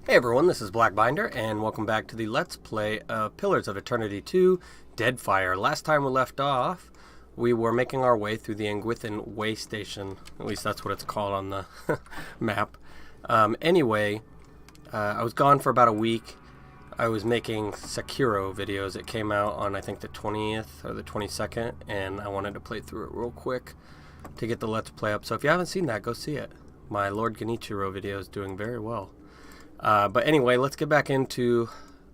Hey everyone, this is Blackbinder, and welcome back to the Let's Play of Pillars of Eternity 2 Deadfire. Last time we left off, we were making our way through the Engwithan Waystation. At least that's what it's called on the map. Anyway, I was gone for about a week. I was making Sekiro videos. It came out on, I think, the 20th or the 22nd, and I wanted to play through it real quick to get the Let's Play up. So if you haven't seen that, go see it. My Lord Genichiro video is doing very well. But anyway, let's get back into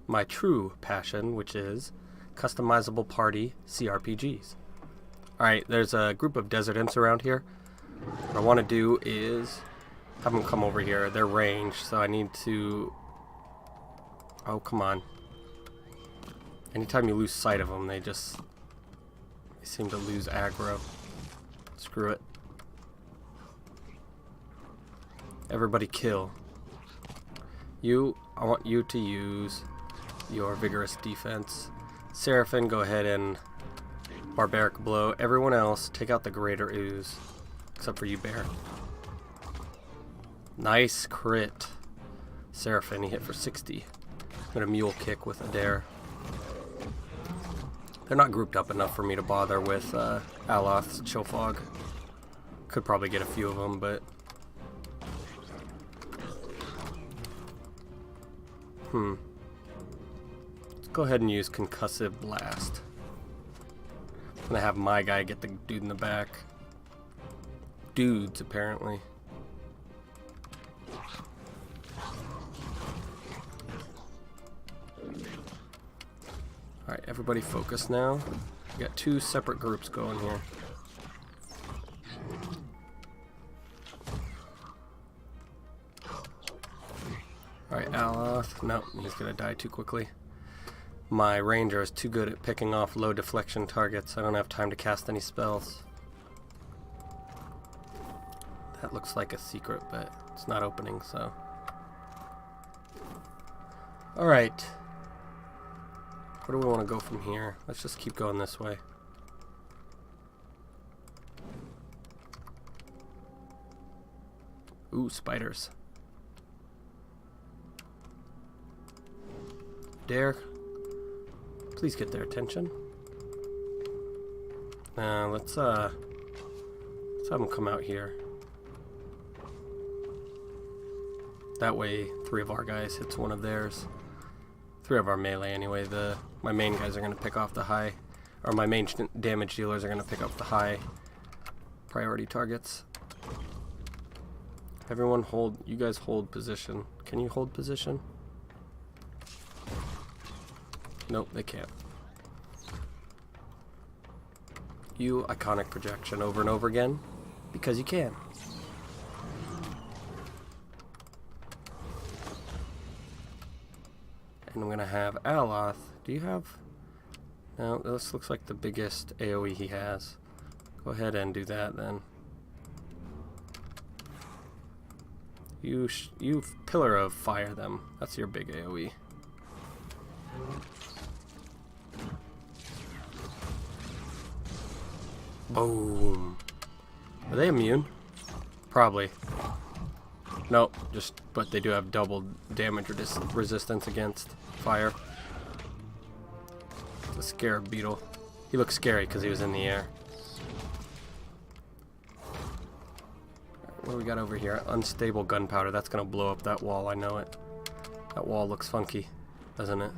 my true passion, which is customizable party CRPGs. Alright, there's a group of desert imps around here. What I want to do is have them come over here. They're ranged, so I need to... Oh, come on. Anytime you lose sight of them, they seem to lose aggro. Screw it. Everybody kill. I want you to use your vigorous defense. Seraphim, go ahead and barbaric blow. Everyone else, take out the greater ooze. Except for you, bear. Nice crit. Seraphim, he hit for 60. I'm gonna mule kick with a dare. They're not grouped up enough for me to bother with Aloth's chill fog. Could probably get a few of them, but... Let's go ahead and use Concussive Blast. I'm gonna have my guy get the dude in the back. Dudes, apparently. Alright, everybody focus now. We got two separate groups going here. Alright, Aloth. Nope, he's gonna die too quickly. My ranger is too good at picking off low deflection targets. I don't have time to cast any spells. That looks like a secret, but it's not opening, so... Alright. Where do we want to go from here? Let's just keep going this way. Ooh, spiders. Dare, please get their attention. Let's have them come out here. That way, 3 of our guys hits one of theirs. 3 of our melee anyway. My main guys are gonna pick off the high, or my main damage dealers are gonna pick up the high priority targets. Everyone hold. You guys hold position. Can you hold position? Nope, they can't. You iconic projection over and over again, because you can. And I'm gonna have Aloth. Do you have... No, this looks like the biggest AoE he has. Go ahead and do that then. You pillar of fire them. That's your big AoE. Boom. Are they immune? Probably. Nope, but they do have double damage resistance against fire. It's a scarab beetle. He looks scary because he was in the air. What do we got over here? Unstable gunpowder. That's gonna blow up that wall, I know it. That wall looks funky, doesn't it?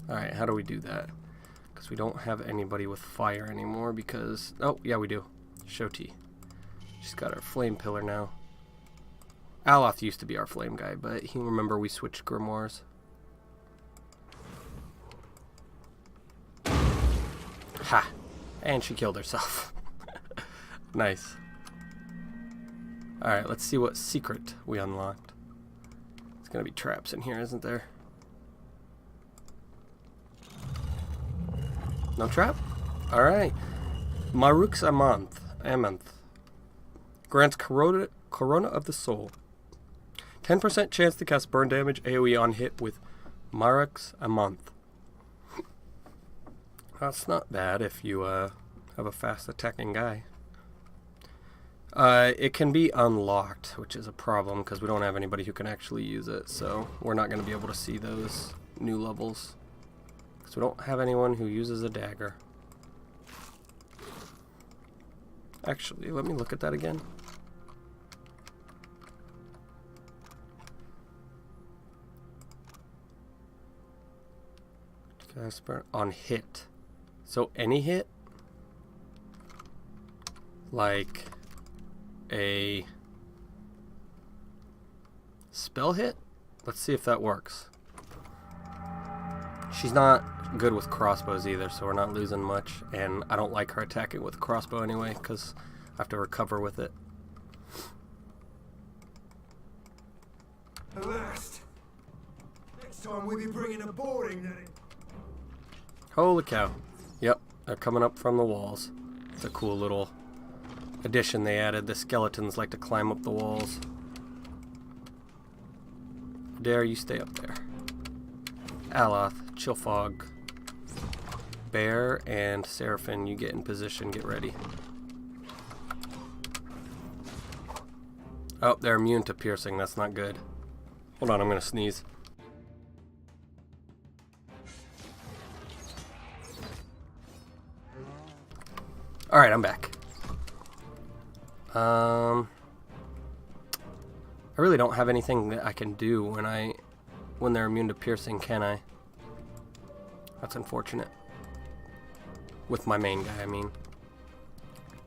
Alright, how do we do that? Because we don't have anybody with fire anymore because... Oh, yeah, we do. Shoti. She's got our flame pillar now. Aloth used to be our flame guy, but remember we switched grimoires. Ha! And she killed herself. Nice. Alright, let's see what secret we unlocked. There's gonna be traps in here, isn't there? No trap? Alright. Marux Amanth. Grants Corona of the Soul. 10% chance to cast burn damage AoE on hit with Marux Amanth. That's not bad if you have a fast attacking guy. It can be unlocked, which is a problem because we don't have anybody who can actually use it, so we're not going to be able to see those new levels. Because we don't have anyone who uses a dagger. Actually, let me look at that again. Casper on hit. So any hit? Like a spell hit? Let's see if that works. She's not good with crossbows either, so we're not losing much, and I don't like her attacking with a crossbow anyway because I have to recover with it. At last. Next time we'll be bringing a boarding net. Holy cow. Yep, they're coming up from the walls. It's a cool little addition they added. The skeletons like to climb up the walls. Dare you stay up there. Aloth, Chillfog, Bear, and Seraphim, you get in position, get ready. Oh, they're immune to piercing, that's not good. Hold on, I'm gonna sneeze. Alright, I'm back. I really don't have anything that I can do when they're immune to piercing, can I? That's unfortunate. With my main guy, I mean.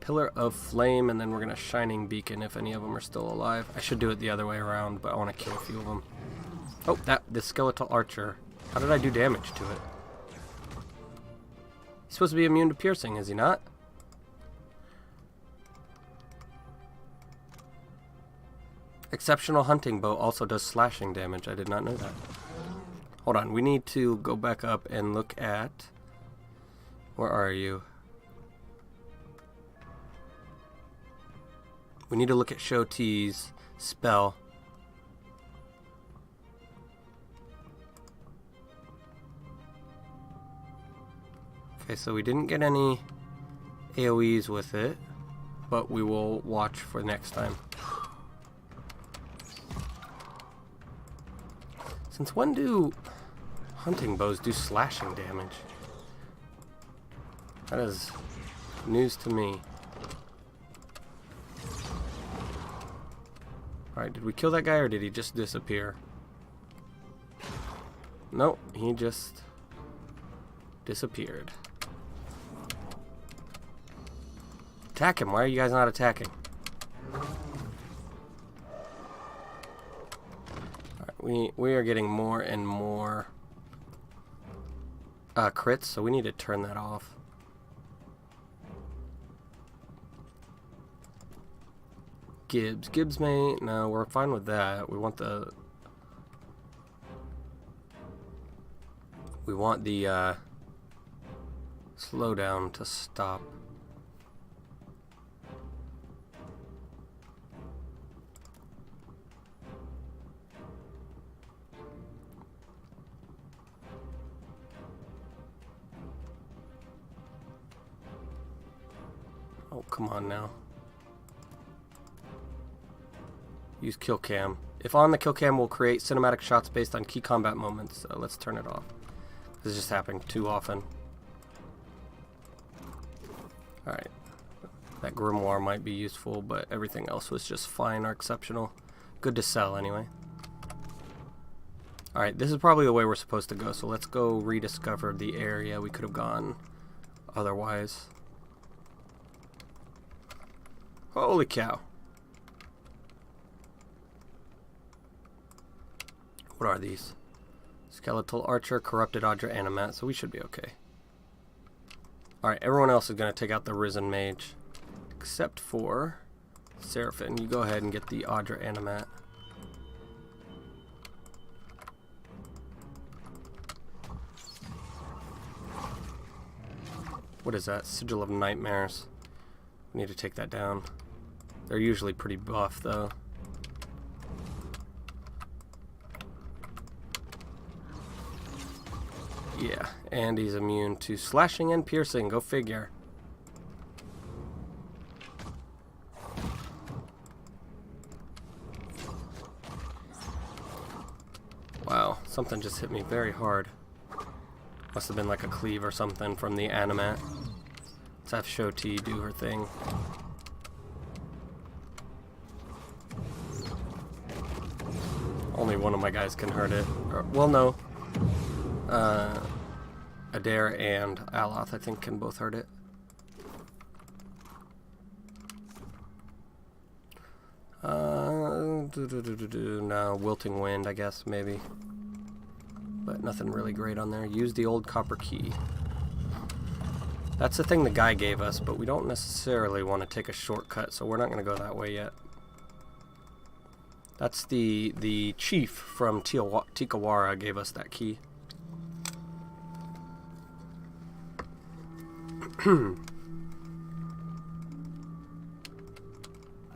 Pillar of Flame, and then we're gonna Shining Beacon if any of them are still alive. I should do it the other way around, but I want to kill a few of them. Oh, the Skeletal Archer. How did I do damage to it? He's supposed to be immune to piercing, is he not? Exceptional Hunting Bow also does slashing damage. I did not know that. Hold on, we need to go back up and look at... Where are you? We need to look at Show T's spell. Okay, so we didn't get any AoEs with it, but we will watch for next time. Since when do hunting bows do slashing damage? That is news to me. Alright, did we kill that guy or did he just disappear? Nope, he just disappeared. Attack him, why are you guys not attacking? We are getting more and more crits, so we need to turn that off. Gibbs may... No, we're fine with that. We want the slowdown to stop. Oh, come on now. Use kill cam. If on the kill cam, will create cinematic shots based on key combat moments. So let's turn it off. This is just happening too often. Alright. That grimoire might be useful, but everything else was just fine or exceptional. Good to sell anyway. Alright, this is probably the way we're supposed to go, so let's go rediscover the area we could have gone otherwise. Holy cow. What are these? Skeletal Archer, Corrupted Audra, Animat, so we should be okay. Alright, everyone else is going to take out the Risen Mage. Except for Seraphim. You go ahead and get the Audra Animat. What is that? Sigil of Nightmares. We need to take that down. They're usually pretty buff, though. Yeah, and he's immune to slashing and piercing. Go figure. Something just hit me very hard. Must have been like a cleave or something from the animat. Let's have Shoti do her thing. Only one of my guys can hurt it. Or, well, no. Adair and Aloth, I think, can both hurt it. No, Wilting Wind, I guess, maybe. But nothing really great on there. Use the old copper key. That's the thing the guy gave us, but we don't necessarily want to take a shortcut, so we're not going to go that way yet. That's the chief from Tikawara gave us that key.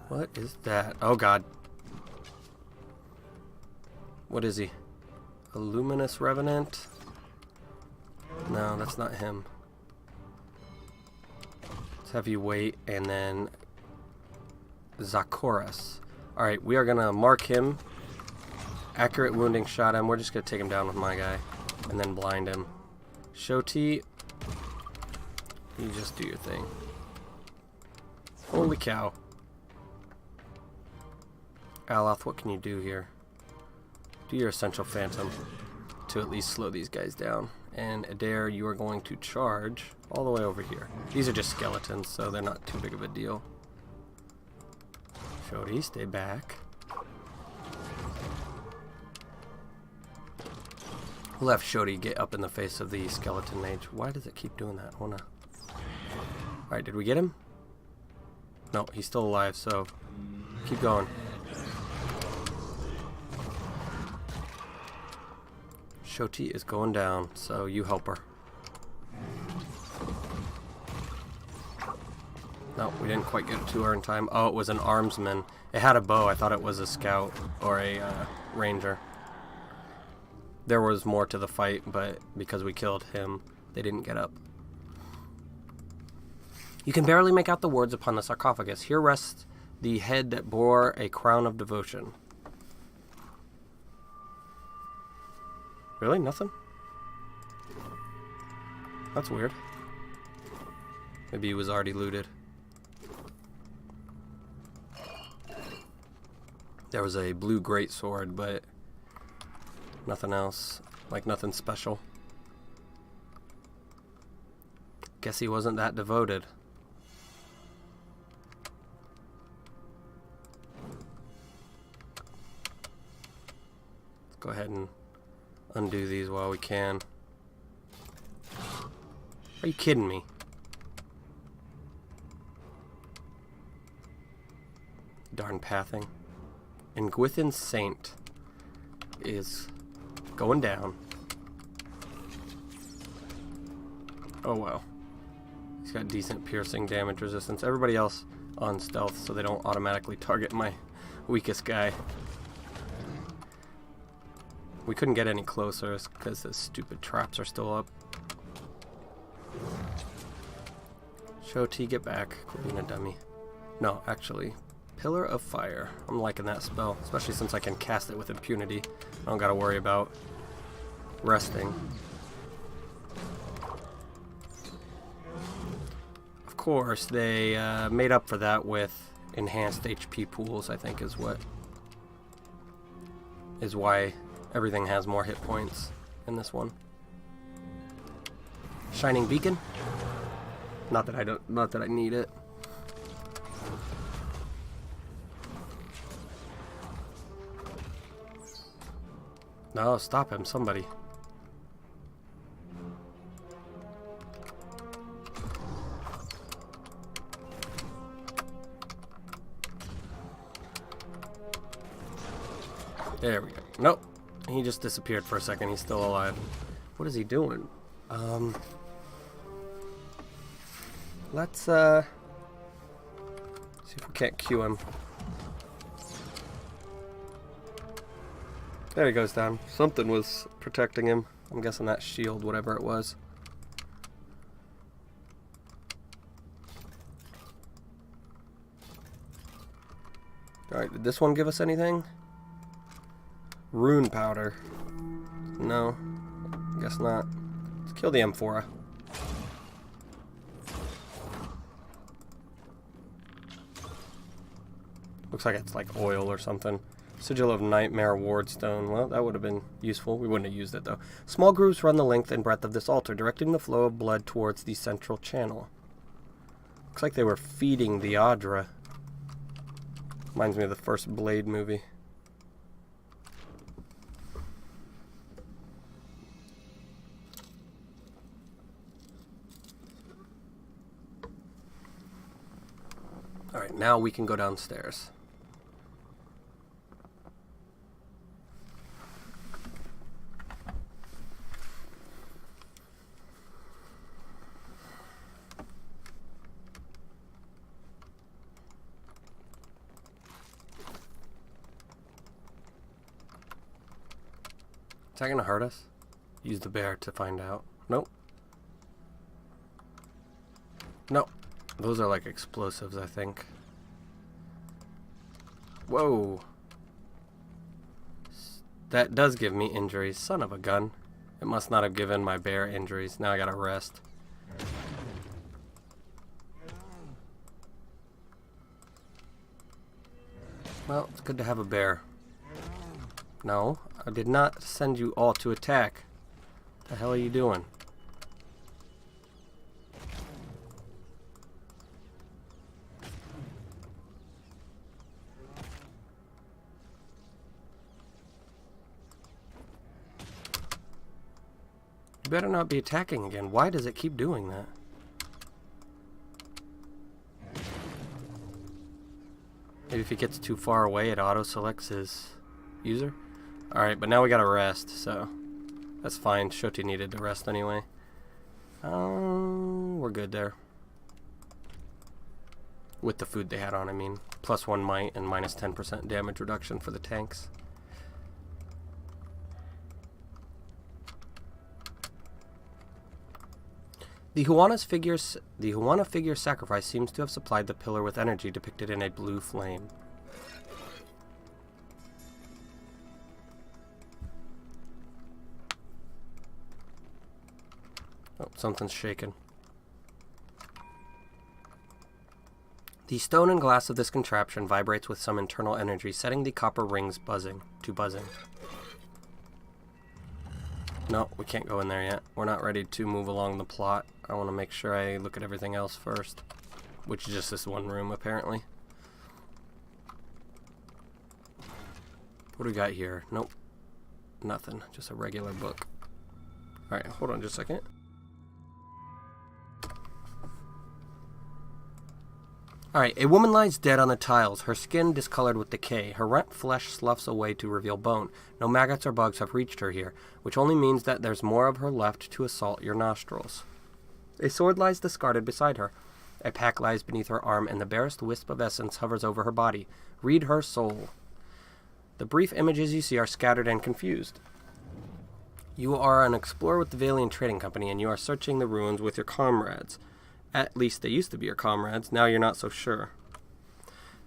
What is that? Oh god. What is he? A luminous revenant? No, that's not him. Let's have you wait, and then Zakoras. Alright, we are gonna mark him. Accurate wounding shot him. We're just gonna take him down with my guy. And then blind him. Shoti, you just do your thing. Holy cow. Aloth, what can you do here? Do your Essential Phantom to at least slow these guys down. And Adair, you are going to charge all the way over here. These are just skeletons, so they're not too big of a deal. Shoti, stay back. We'll have Shoti get up in the face of the skeleton mage. Why does it keep doing that? Alright, did we get him? No, he's still alive, so keep going. Shoti is going down, so you help her. No, we didn't quite get to her in time. Oh, it was an armsman. It had a bow. I thought it was a scout or a ranger. There was more to the fight, but because we killed him, they didn't get up. You can barely make out the words upon the sarcophagus. Here rests the head that bore a crown of devotion. Really? Nothing? That's weird. Maybe he was already looted. There was a blue greatsword, but nothing else. Like nothing special. Guess he wasn't that devoted. Let's go ahead and undo these while we can. Are you kidding me? Darn pathing. Engwithan Saint is going down. Oh wow. He's got decent piercing damage resistance. Everybody else on stealth so they don't automatically target my weakest guy. We couldn't get any closer because the stupid traps are still up. Shoti, get back. Quit being a dummy. No, actually. Pillar of Fire. I'm liking that spell, especially since I can cast it with impunity. I don't gotta worry about resting. Of course, they made up for that with enhanced HP pools, I think is why everything has more hit points in this one. Shining Beacon. Not that I need it. No, stop him, somebody. There we go. Nope. He just disappeared for a second. He's still alive. What is he doing? Let's see if we can't Q him. There he goes down. Something was protecting him. I'm guessing that shield, whatever it was. Alright, did this one give us anything? Rune powder. No. Guess not. Let's kill the amphora. Looks like it's like oil or something. Sigil of Nightmare Wardstone. Well, that would have been useful. We wouldn't have used it, though. Small grooves run the length and breadth of this altar, directing the flow of blood towards the central channel. Looks like they were feeding the Audra. Reminds me of the first Blade movie. Alright, now we can go downstairs. Is that gonna hurt us? Use the bear to find out. Nope. Nope. Those are like explosives, I think. Whoa. That does give me injuries. Son of a gun. It must not have given my bear injuries. Now I gotta rest. Well, it's good to have a bear. No, I did not send you all to attack. What the hell are you doing? You better not be attacking again. Why does it keep doing that? Maybe if he gets too far away, it auto-selects his user. Alright, but now we gotta rest, so that's fine. Shoti needed to rest anyway. We're good there. With the food they had on, I mean. +1 might and minus 10% damage reduction for the tanks. The Huana figure sacrifice seems to have supplied the pillar with energy depicted in a blue flame. Oh, something's shaking. The stone and glass of this contraption vibrates with some internal energy, setting the copper rings buzzing. No, we can't go in there yet. We're not ready to move along the plot. I want to make sure I look at everything else first. Which is just this one room, apparently. What do we got here? Nope. Nothing. Just a regular book. Alright, hold on just a second. Alright, a woman lies dead on the tiles, her skin discolored with decay. Her rent flesh sloughs away to reveal bone. No maggots or bugs have reached her here, which only means that there's more of her left to assault your nostrils. A sword lies discarded beside her. A pack lies beneath her arm, and the barest wisp of essence hovers over her body. Read her soul. The brief images you see are scattered and confused. You are an explorer with the Valian Trading Company, and you are searching the ruins with your comrades. At least they used to be your comrades. Now you're not so sure.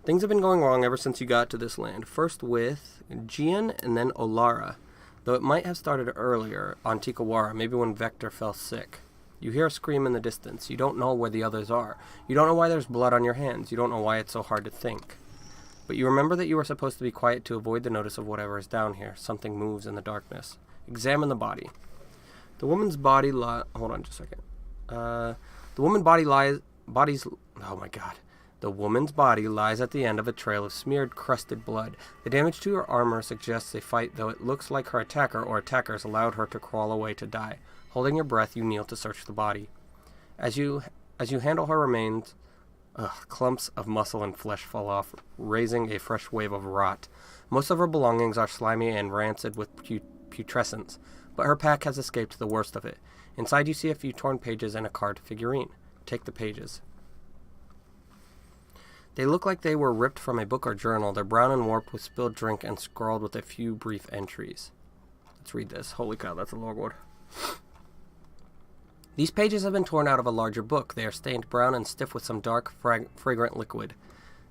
Things have been going wrong ever since you got to this land. First with Gian and then Olara. Though it might have started earlier on Tikawara, maybe when Vector fell sick. You hear a scream in the distance. You don't know where the others are. You don't know why there's blood on your hands. You don't know why it's so hard to think. But you remember that you were supposed to be quiet to avoid the notice of whatever is down here. Something moves in the darkness. Examine the body. The woman's body hold on just a second. The woman's body lies at the end of a trail of smeared, crusted blood. The damage to her armor suggests a fight, though it looks like her attacker or attackers allowed her to crawl away to die. Holding your breath, you kneel to search the body. As you handle her remains, clumps of muscle and flesh fall off, raising a fresh wave of rot. Most of her belongings are slimy and rancid with putrescence, but her pack has escaped the worst of it. Inside you see a few torn pages and a carved figurine. Take the pages. They look like they were ripped from a book or journal. They're brown and warped with spilled drink and scrawled with a few brief entries. Let's read this. Holy cow, that's a long word. These pages have been torn out of a larger book. They are stained brown and stiff with some dark, fragrant liquid.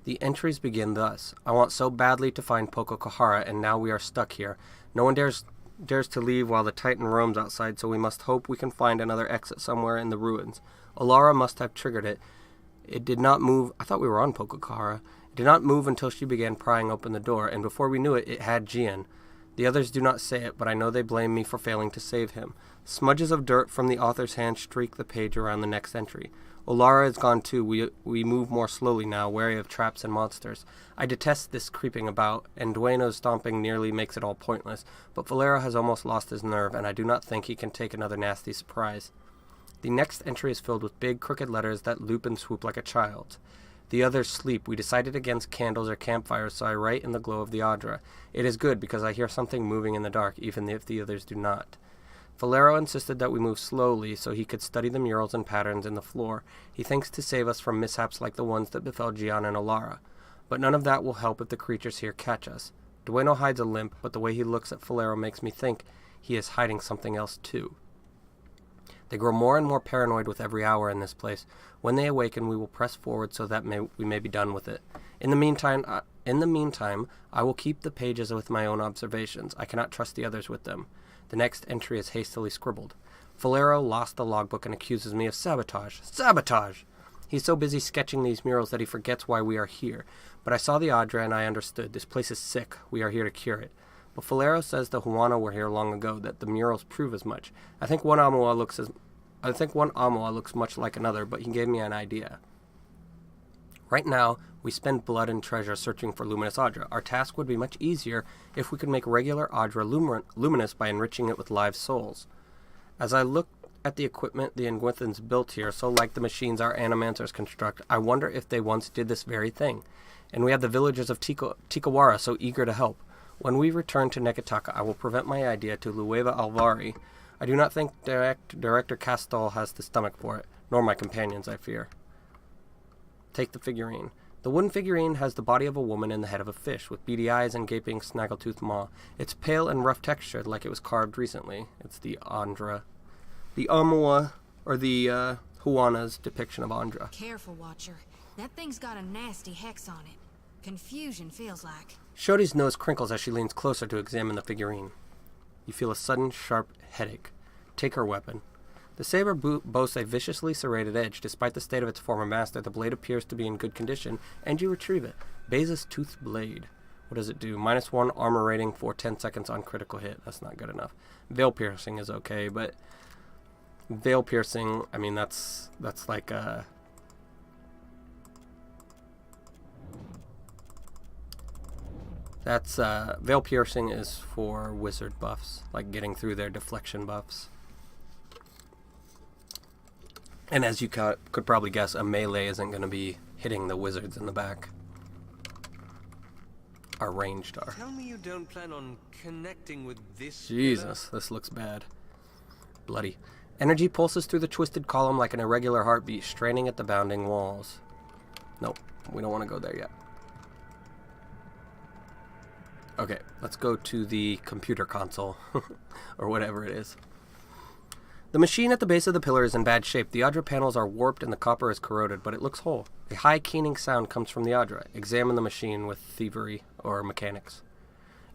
The entries begin thus. I want so badly to find Poko Kohara, and now we are stuck here. No one dares dares to leave while the Titan roams outside, so we must hope we can find another exit somewhere in the ruins. Olara must have triggered it. It did not move. I thought we were on Pokokara. It did not move until she began prying open the door, and before we knew it, it had Jian. The others do not say it, but I know they blame me for failing to save him. Smudges of dirt from the author's hand streak the page around the next entry. Olara is gone too. We move more slowly now, wary of traps and monsters. I detest this creeping about, and Dueno's stomping nearly makes it all pointless, but Valero has almost lost his nerve, and I do not think he can take another nasty surprise. The next entry is filled with big, crooked letters that loop and swoop like a child's. The others sleep. We decided against candles or campfires, so I write in the glow of the Adra. It is good, because I hear something moving in the dark, even if the others do not. Valero insisted that we move slowly so he could study the murals and patterns in the floor. He thinks to save us from mishaps like the ones that befell Gian and Olara. But none of that will help if the creatures here catch us. Dueno hides a limp, but the way he looks at Valero makes me think he is hiding something else too. They grow more and more paranoid with every hour in this place. When they awaken, we will press forward so that we may be done with it. In the meantime, I will keep the pages with my own observations. I cannot trust the others with them. The next entry is hastily scribbled. Valero lost the logbook and accuses me of sabotage. Sabotage! He's so busy sketching these murals that he forgets why we are here. But I saw the Adra and I understood. This place is sick. We are here to cure it. But Valero says the Huana were here long ago, that the murals prove as much. I think one Amoa looks much like another, but he gave me an idea. Right now, we spend blood and treasure searching for luminous Adra. Our task would be much easier if we could make regular Adra luminous by enriching it with live souls. As I look at the equipment the Engwithans built here, so like the machines our animancers construct, I wonder if they once did this very thing. And we have the villagers of Tikawara so eager to help. When we return to Nekataka, I will present my idea to Lueva Alvari. I do not think Director Castol has the stomach for it, nor my companions, I fear. Take the figurine. The wooden figurine has the body of a woman and the head of a fish, with beady eyes and gaping snaggletooth maw. It's pale and rough textured, like it was carved recently. It's the Andra. The Amoa, or the Huana's depiction of Andra. Careful, Watcher. That thing's got a nasty hex on it. Confusion feels like. Shodi's nose crinkles as she leans closer to examine the figurine. You feel a sudden, sharp headache. Take her weapon. The saber boasts a viciously serrated edge. Despite the state of its former master, the blade appears to be in good condition, and you retrieve it. Beza's Tooth Blade. What does it do? -1 armor rating for 10 seconds on critical hit. That's not good enough. Veil piercing is okay, but veil piercing, I mean, that's like a... veil piercing is for wizard buffs, like getting through their deflection buffs. And as you could probably guess, a melee isn't going to be hitting the wizards in the back. Our ranged are. Tell me you don't plan on connecting with this. Jesus, this looks bad. Bloody. Energy pulses through the twisted column like an irregular heartbeat, straining at the bounding walls. Nope, we don't want to go there yet. Okay, let's go to the computer console, or whatever it is. The machine at the base of the pillar is in bad shape. The Adra panels are warped and the copper is corroded, but it looks whole. A high keening sound comes from the Adra. Examine the machine with thievery or mechanics.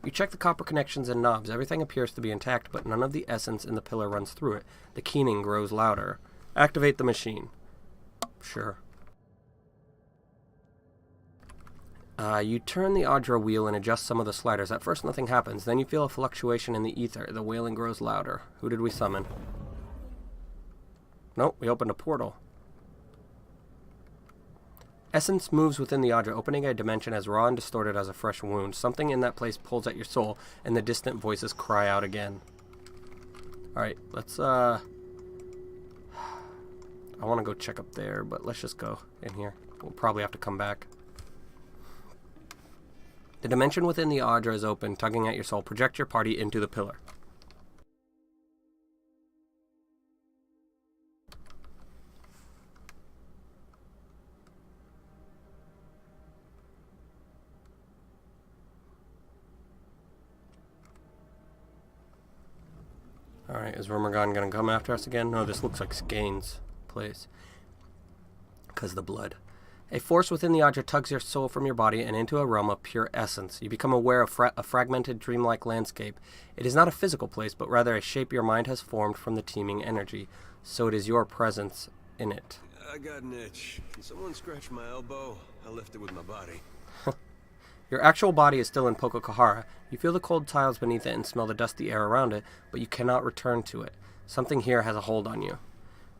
You check the copper connections and knobs. Everything appears to be intact, but none of the essence in the pillar runs through it. The keening grows louder. Activate the machine. Sure. You turn the Adra wheel and adjust some of the sliders. At first nothing happens. Then you feel a fluctuation in the ether. The wailing grows louder. Who did we summon? Nope, we opened a portal. Essence moves within the Adra, opening a dimension as raw and distorted as a fresh wound. Something in that place pulls at your soul, and the distant voices cry out again. Alright, let's, I want to go check up there, but let's just go in here. We'll probably have to come back. The dimension within the Adra is open, tugging at your soul. Project your party into the pillar. Alright, is Wormagon gonna come after us again? No, this looks like Skane's place. Because the blood. A force within the Adra tugs your soul from your body and into a realm of pure essence. You become aware of a fragmented, dreamlike landscape. It is not a physical place, but rather a shape your mind has formed from the teeming energy. So it is your presence in it. I got an itch. Can someone scratch my elbow? I left it with my body. Your actual body is still in Pococahara. You feel the cold tiles beneath it and smell the dusty air around it, but you cannot return to it. Something here has a hold on you.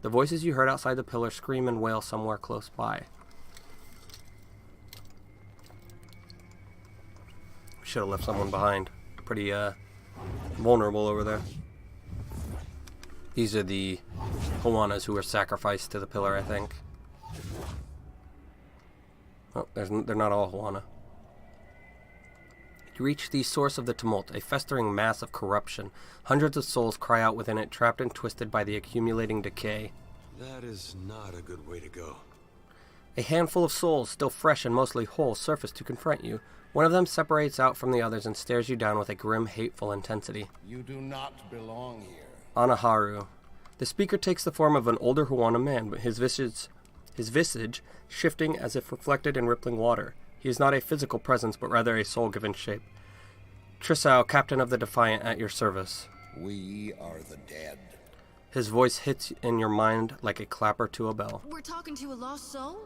The voices you heard outside the pillar scream and wail somewhere close by. Should have left someone behind. Pretty vulnerable over there. These are the Huanas who were sacrificed to the pillar, I think. Oh, they're not all Huana. You reach the source of the tumult, a festering mass of corruption. Hundreds of souls cry out within it, trapped and twisted by the accumulating decay. That is not a good way to go. A handful of souls, still fresh and mostly whole, surface to confront you. One of them separates out from the others and stares you down with a grim, hateful intensity. You do not belong here. Anaharu. The speaker takes the form of an older Huana man, but his visage shifting as if reflected in rippling water. He is not a physical presence, but rather a soul-given shape. Trisao, captain of the Defiant, at your service. We are the dead. His voice hits in your mind like a clapper to a bell. We're talking to a lost soul?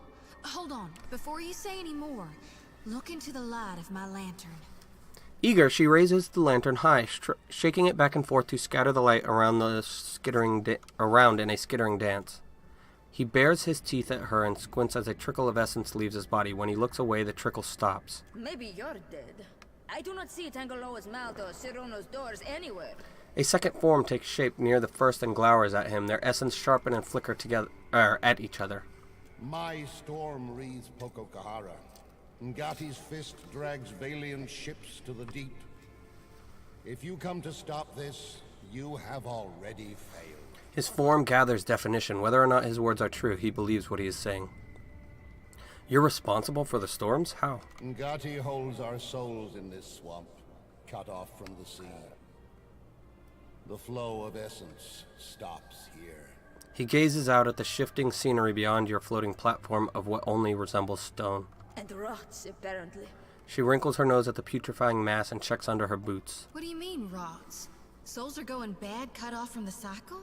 Hold on, before you say any more, look into the light of my lantern. Eager, she raises the lantern high, shaking it back and forth to scatter the light around in a skittering dance. He bares his teeth at her and squints as a trickle of essence leaves his body. When he looks away, the trickle stops. Maybe you're dead. I do not see Tangaloa's mouth or Sirono's doors anywhere. A second form takes shape near the first and glowers at him, their essence sharpen and flicker together at each other. My storm wreathes Pococahara. Ngati's fist drags Valiant ships to the deep. If you come to stop this, you have already failed. His form gathers definition. Whether or not his words are true, he believes what he is saying. You're responsible for the storms? How? Ngati holds our souls in this swamp, cut off from the sea. The flow of essence stops here. He gazes out at the shifting scenery beyond your floating platform of what only resembles stone. And rots, apparently. She wrinkles her nose at the putrefying mass and checks under her boots. What do you mean, rots? Souls are going bad, cut off from the cycle?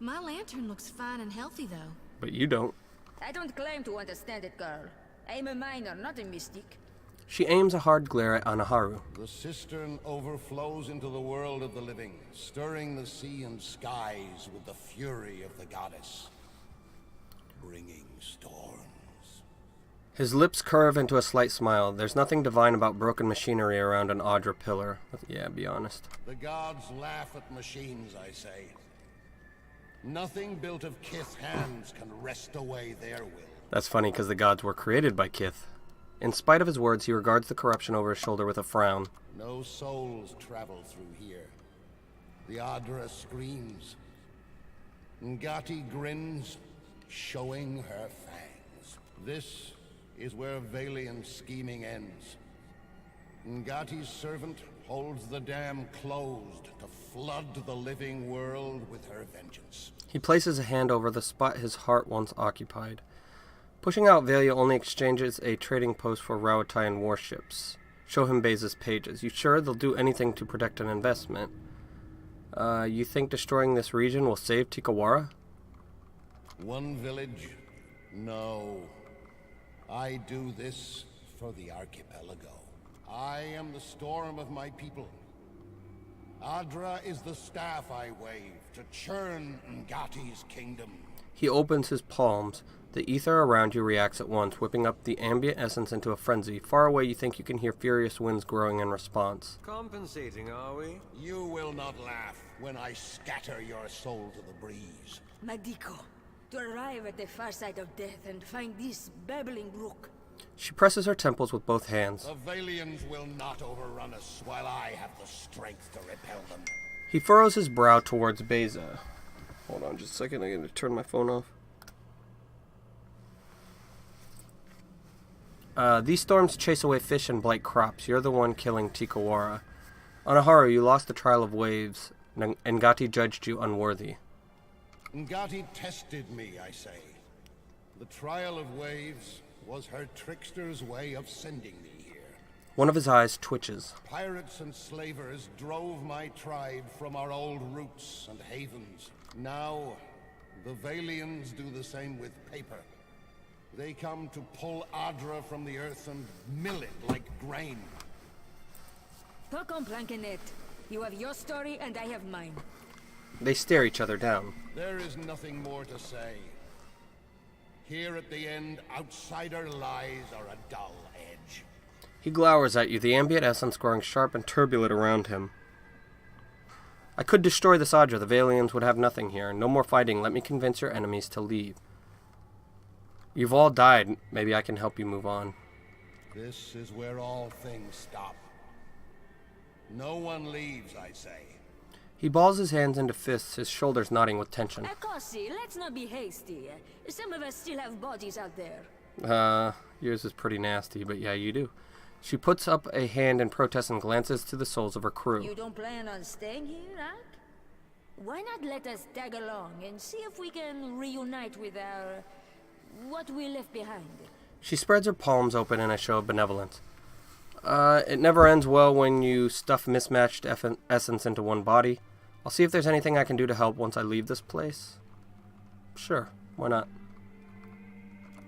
My lantern looks fine and healthy, though. But you don't. I don't claim to understand it, girl. I am a miner, not a mystic. She aims a hard glare at Anaharu. The cistern overflows into the world of the living, stirring the sea and skies with the fury of the goddess, bringing storms. His lips curve into a slight smile. There's nothing divine about broken machinery around an Adra pillar. Yeah, be honest. The gods laugh at machines, I say. Nothing built of Kith hands can wrest away their will. That's funny because the gods were created by Kith. In spite of his words, he regards the corruption over his shoulder with a frown. No souls travel through here. The Adra screams. Ngati grins, showing her fangs. This is where Valiant's scheming ends. Ngati's servant holds the dam closed to flood the living world with her vengeance. He places a hand over the spot his heart once occupied. Pushing out Valia only exchanges a trading post for Rauataian warships. Show him Baza's pages. You sure they'll do anything to protect an investment? You think destroying this region will save Tikawara? One village? No. I do this for the archipelago. I am the storm of my people. Adra is the staff I wave to churn Ngati's kingdom. He opens his palms. The ether around you reacts at once, whipping up the ambient essence into a frenzy. Far away, you think you can hear furious winds growing in response. Compensating, are we? You will not laugh when I scatter your soul to the breeze. Madiko, to arrive at the far side of death and find this babbling brook. She presses her temples with both hands. The Valians will not overrun us while I have the strength to repel them. He furrows his brow towards Beza. Hold on just a second, I gotta turn my phone off. These storms chase away fish and blight crops. You're the one killing Tikawara. Anaharu, you lost the trial of waves. Ngati judged you unworthy. Ngati tested me, I say. The trial of waves was her trickster's way of sending me here. One of his eyes twitches. Pirates and slavers drove my tribe from our old roots and havens. Now, the Valians do the same with paper. They come to pull Adra from the earth and mill it like grain. Talk on, Plankenet. You have your story and I have mine. They stare each other down. There is nothing more to say. Here at the end, outsider lies are a dull edge. He glowers at you, the ambient essence growing sharp and turbulent around him. I could destroy this Adra. The Valians would have nothing here. No more fighting. Let me convince your enemies to leave. You've all died. Maybe I can help you move on. This is where all things stop. No one leaves, I say. He balls his hands into fists, his shoulders knotting with tension. Akosi, let's not be hasty. Some of us still have bodies out there. Yours is pretty nasty, but yeah, you do. She puts up a hand in protest and glances to the souls of her crew. You don't plan on staying here, Ak? Why not let us tag along and see if we can reunite with our... what we left behind? She spreads her palms open in a show of benevolence. It never ends well when you stuff mismatched essence into one body. I'll see if there's anything I can do to help once I leave this place. Sure, why not?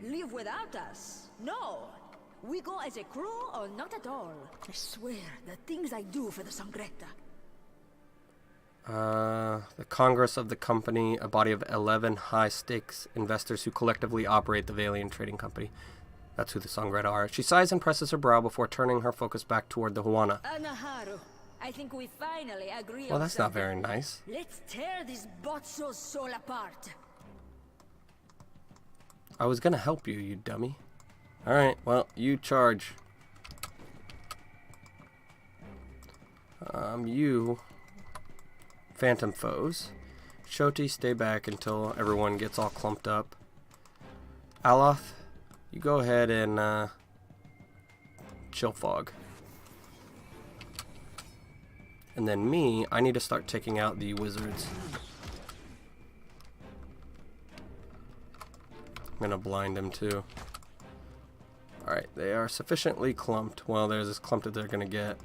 Leave without us? No! We go as a crew or not at all. I swear, the things I do for the Sangretta. The Congress of the Company, a body of 11 high-stakes investors who collectively operate the Valian Trading Company. That's who the Sangretta are. She sighs and presses her brow before turning her focus back toward the Huana. Anaharu, I think we finally agree Well, on that's not something. very nice. Let's tear this Botso's soul apart. I was gonna help you, you dummy. Alright, well, you charge. You... Phantom foes. Shoti, stay back until everyone gets all clumped up. Aloth, you go ahead and, chill fog. And then me, I need to start taking out the wizards. I'm gonna blind them too. Alright, they are sufficiently clumped. Well, there's as clumped as they're gonna get.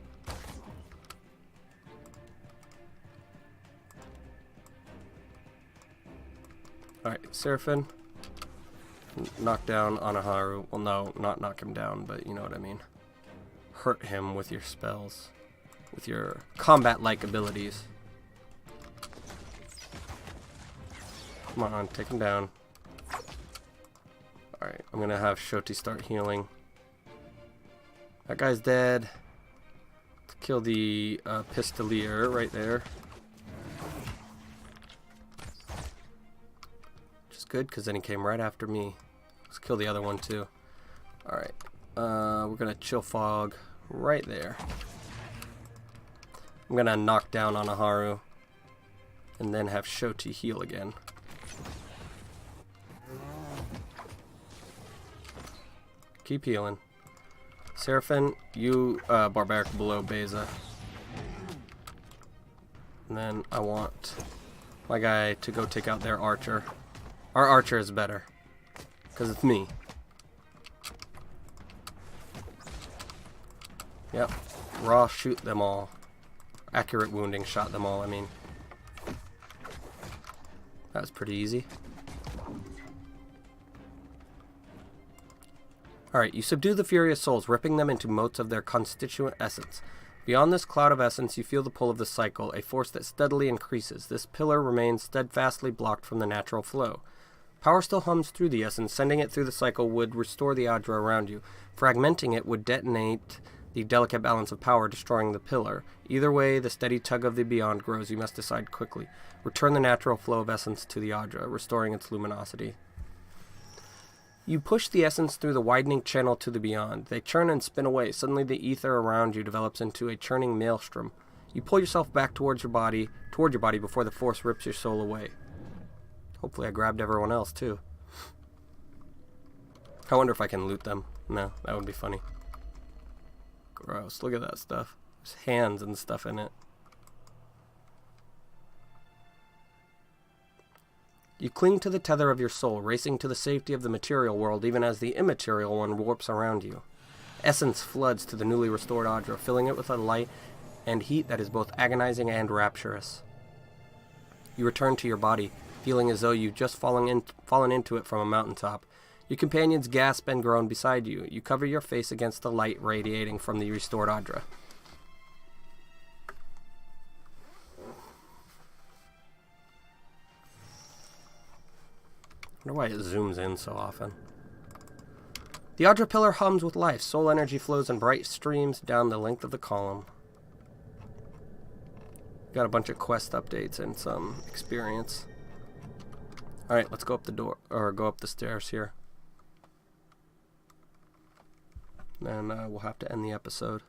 Alright, Seraphim. Knock down Anaharu. Well, no, not knock him down, but you know what I mean. Hurt him with your spells. With your combat-like abilities. Come on, take him down. Alright, I'm gonna have Shoti start healing. That guy's dead. Let's kill the Pistolier right there. Which is good, because then he came right after me. Let's kill the other one too. Alright, we're gonna chill fog right there. I'm gonna knock down Anaharu. And then have Shoti heal again. Keep healing. Seraphim, you barbaric below Beza. And then I want my guy to go take out their archer. Our archer is better. Because it's me. Yep. Raw shoot them all. Accurate wounding shot them all, I mean. That was pretty easy. Alright, you subdue the furious souls, ripping them into motes of their constituent essence. Beyond this cloud of essence, you feel the pull of the cycle, a force that steadily increases. This pillar remains steadfastly blocked from the natural flow. Power still hums through the essence. Sending it through the cycle would restore the Adra around you. Fragmenting it would detonate the delicate balance of power, destroying the pillar. Either way, the steady tug of the beyond grows. You must decide quickly. Return the natural flow of essence to the Adra, restoring its luminosity. You push the essence through the widening channel to the beyond. They churn and spin away. Suddenly the ether around you develops into a churning maelstrom. You pull yourself back toward your body before the force rips your soul away. Hopefully I grabbed everyone else too. I wonder if I can loot them. No, that would be funny. Gross, look at that stuff. There's hands and stuff in it. You cling to the tether of your soul, racing to the safety of the material world even as the immaterial one warps around you. Essence floods to the newly restored Audra, filling it with a light and heat that is both agonizing and rapturous. You return to your body, feeling as though you've just fallen into it from a mountaintop. Your companions gasp and groan beside you. You cover your face against the light radiating from the restored Audra. I wonder why it zooms in so often. The Audra pillar hums with life. Soul energy flows in bright streams down the length of the column. Got a bunch of quest updates and some experience. Alright, let's go up the door, or go up the stairs here. Then we'll have to end the episode.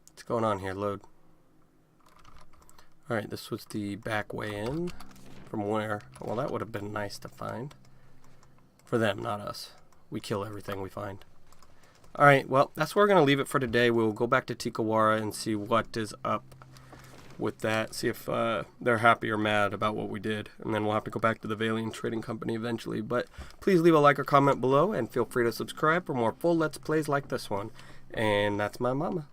What's going on here? Load. Alright, this was the back way in. From where? Well, that would have been nice to find. For them, not us. We kill everything we find. Alright, well, that's where we're going to leave it for today. We'll go back to Tikawara and see what is up with that. See if they're happy or mad about what we did. And then we'll have to go back to the Valiant Trading Company eventually. But please leave a like or comment below and feel free to subscribe for more full Let's Plays like this one. And that's my mama.